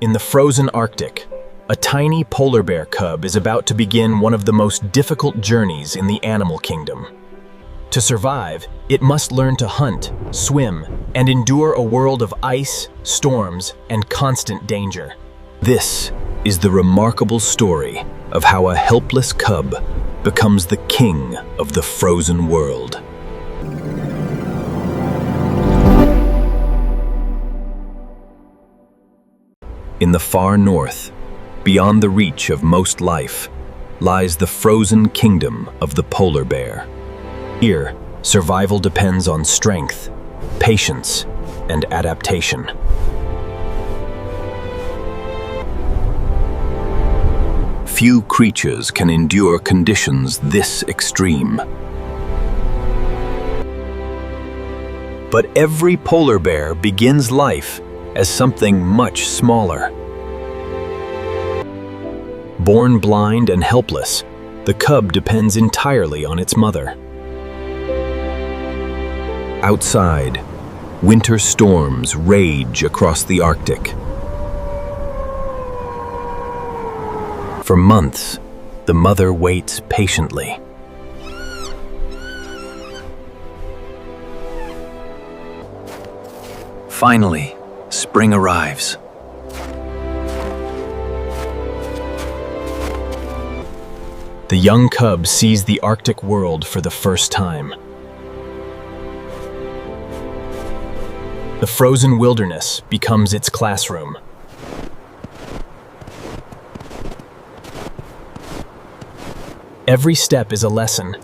In the frozen Arctic, a tiny polar bear cub is about to begin one of the most difficult journeys in the animal kingdom. To survive, it must learn to hunt, swim, and endure a world of ice, storms, and constant danger. This is the remarkable story of how a helpless cub becomes the king of the frozen world. In the far north, beyond the reach of most life, lies the frozen kingdom of the polar bear. Here, survival depends on strength, patience, and adaptation. Few creatures can endure conditions this extreme. But every polar bear begins life as something much smaller. Born blind and helpless, the cub depends entirely on its mother. Outside, winter storms rage across the Arctic. For months, the mother waits patiently. Finally, spring arrives. The young cub sees the Arctic world for the first time. The frozen wilderness becomes its classroom. Every step is a lesson.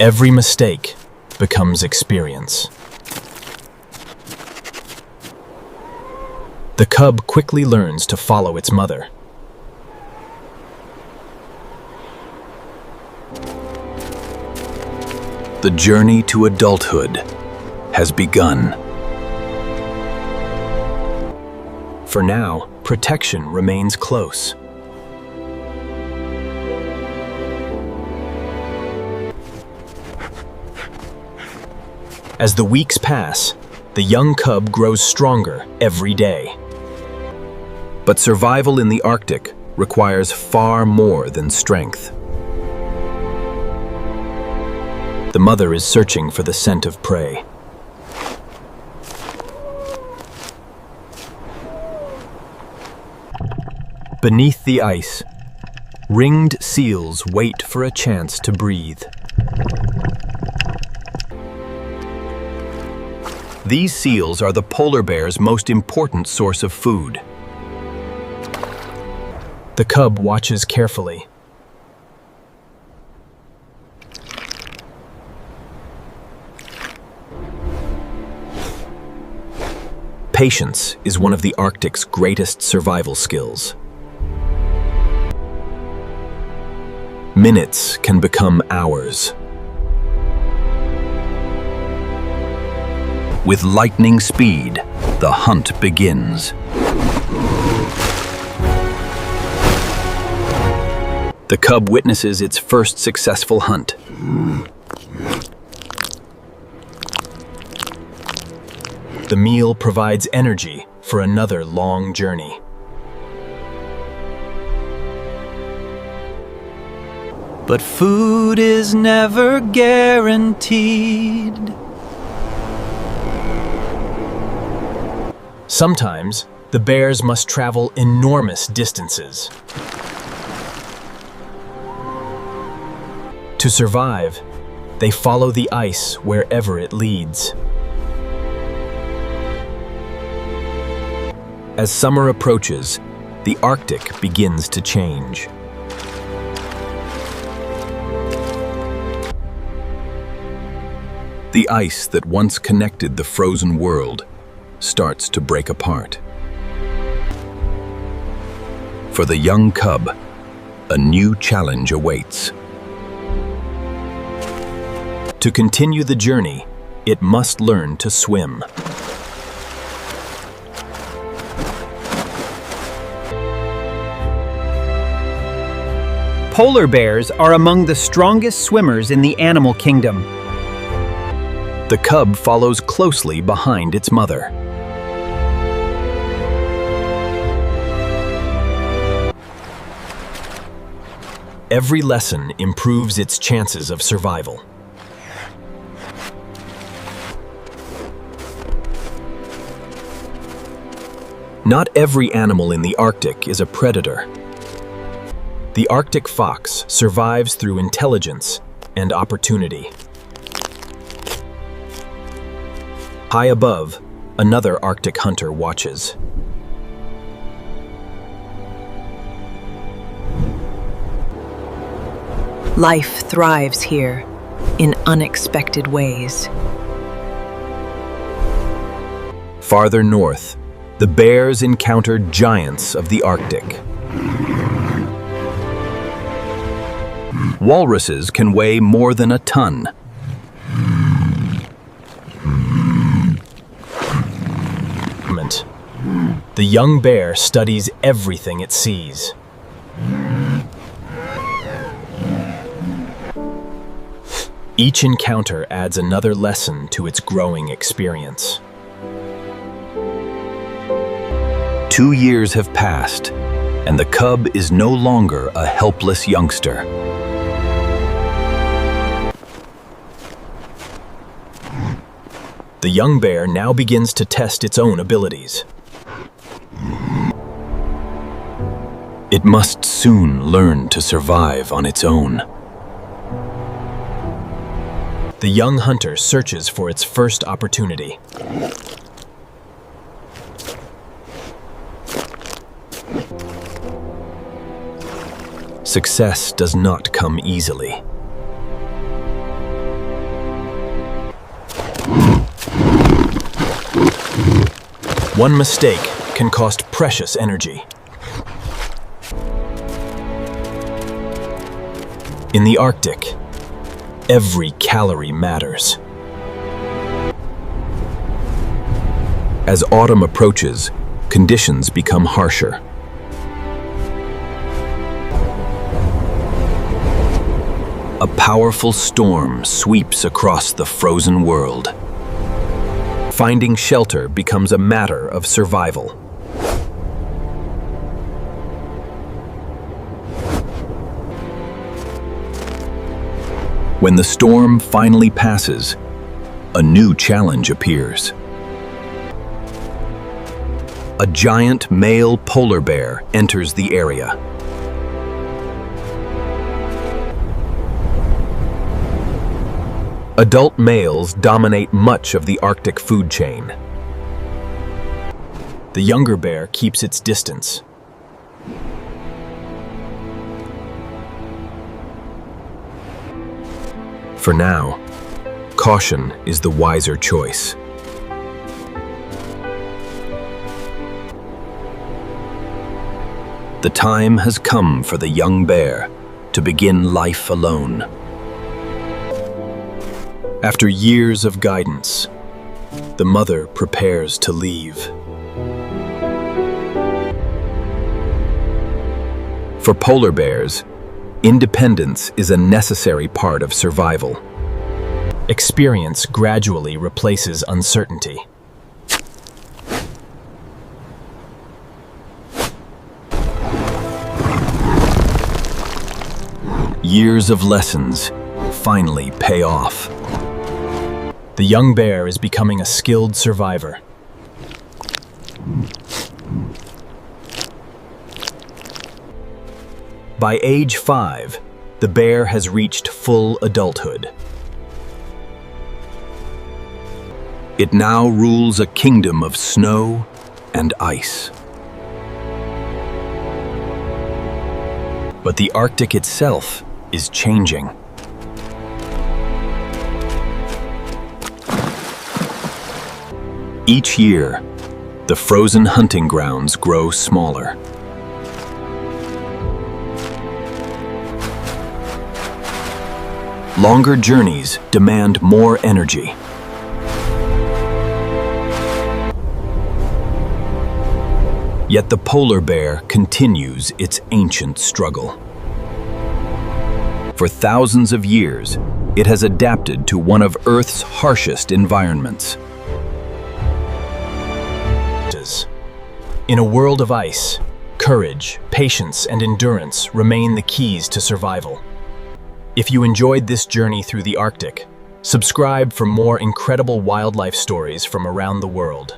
Every mistake becomes experience. The cub quickly learns to follow its mother. The journey to adulthood has begun. For now, protection remains close. As the weeks pass, the young cub grows stronger every day. But survival in the Arctic requires far more than strength. The mother is searching for the scent of prey. Beneath the ice, ringed seals wait for a chance to breathe. These seals are the polar bear's most important source of food. The cub watches carefully. Patience is one of the Arctic's greatest survival skills. Minutes can become hours. With lightning speed, the hunt begins. The cub witnesses its first successful hunt. The meal provides energy for another long journey. But food is never guaranteed. Sometimes, the bears must travel enormous distances. To survive, they follow the ice wherever it leads. As summer approaches, the Arctic begins to change. The ice that once connected the frozen world starts to break apart. For the young cub, a new challenge awaits. To continue the journey, it must learn to swim. Polar bears are among the strongest swimmers in the animal kingdom. The cub follows closely behind its mother. Every lesson improves its chances of survival. Not every animal in the Arctic is a predator. The Arctic fox survives through intelligence and opportunity. High above, another Arctic hunter watches. Life thrives here in unexpected ways. Farther north, the bears encounter giants of the Arctic. Walruses can weigh more than a ton. The young bear studies everything it sees. Each encounter adds another lesson to its growing experience. 2 years have passed, and the cub is no longer a helpless youngster. The young bear now begins to test its own abilities. It must soon learn to survive on its own. The young hunter searches for its first opportunity. Success does not come easily. One mistake can cost precious energy. In the Arctic, every calorie matters. As autumn approaches, conditions become harsher. A powerful storm sweeps across the frozen world. Finding shelter becomes a matter of survival. When the storm finally passes, a new challenge appears. A giant male polar bear enters the area. Adult males dominate much of the Arctic food chain. The younger bear keeps its distance. For now, caution is the wiser choice. The time has come for the young bear to begin life alone. After years of guidance, the mother prepares to leave. For polar bears, independence is a necessary part of survival. Experience gradually replaces uncertainty. Years of lessons finally pay off. The young bear is becoming a skilled survivor. By age 5, the bear has reached full adulthood. It now rules a kingdom of snow and ice. But the Arctic itself is changing. Each year, the frozen hunting grounds grow smaller. Longer journeys demand more energy. Yet the polar bear continues its ancient struggle. For thousands of years, it has adapted to one of Earth's harshest environments. In a world of ice, courage, patience, and endurance remain the keys to survival. If you enjoyed this journey through the Arctic, subscribe for more incredible wildlife stories from around the world.